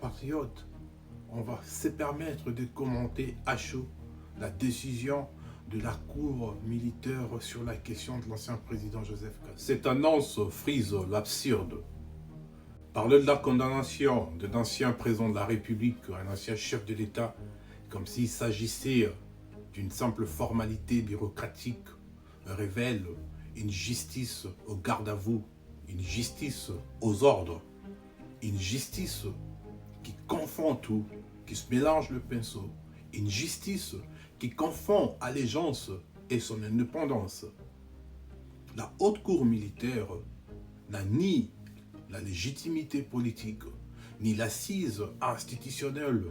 compatriotes, on va se permettre de commenter à chaud la décision de la Cour militaire sur la question de l'ancien président Joseph Kabila. Cette annonce frise l'absurde. Parler de la condamnation d'un ancien président de la République, un ancien chef de l'État, comme s'il s'agissait d'une simple formalité bureaucratique, révèle une justice au garde-à-vous, une justice aux ordres, une justice qui confond tout, qui se mélange le pinceau, une justice qui confond allégeance et son indépendance. La haute cour militaire n'a ni la légitimité politique, ni l'assise institutionnelle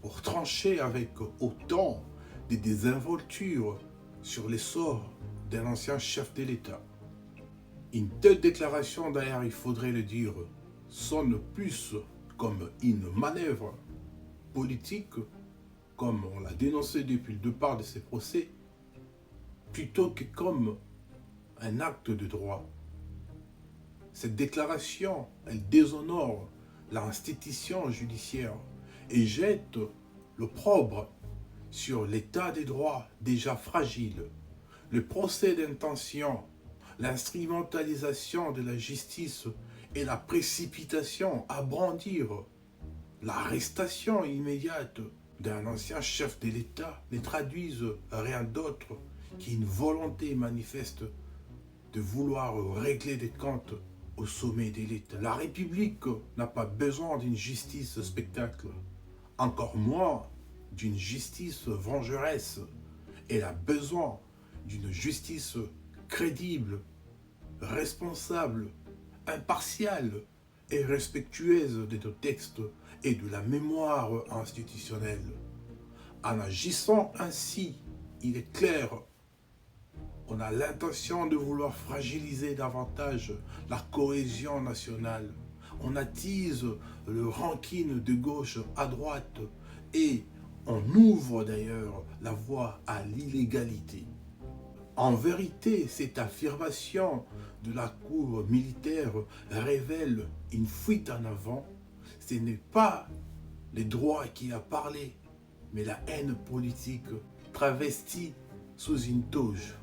pour trancher avec autant de désinvolture sur les sorts d'un ancien chef de l'État. Une telle déclaration, d'ailleurs, il faudrait le dire, sonne plus comme une manœuvre politique, comme on l'a dénoncé depuis le départ de ces procès, plutôt que comme un acte de droit. Cette déclaration, elle déshonore l'institution judiciaire et jette l'opprobre sur l'état des droits déjà fragile. Le procès d'intention, l'instrumentalisation de la justice et la précipitation à brandir l'arrestation immédiate d'un ancien chef de l'État ne traduisent rien d'autre qu'une volonté manifeste de vouloir régler des comptes au sommet de l'État. La République n'a pas besoin d'une justice spectacle, encore moins d'une justice vengeresse. Elle a besoin d'une justice crédible, responsable, impartiale et respectueuse de nos textes et de la mémoire institutionnelle. En agissant ainsi, il est clair, on a l'intention de vouloir fragiliser davantage la cohésion nationale. On attise le rancune de gauche à droite et on ouvre d'ailleurs la voie à l'illégalité. En vérité, cette affirmation de la Cour militaire révèle une fuite en avant. Ce n'est pas le droit qui a parlé, mais la haine politique travestie sous une toge.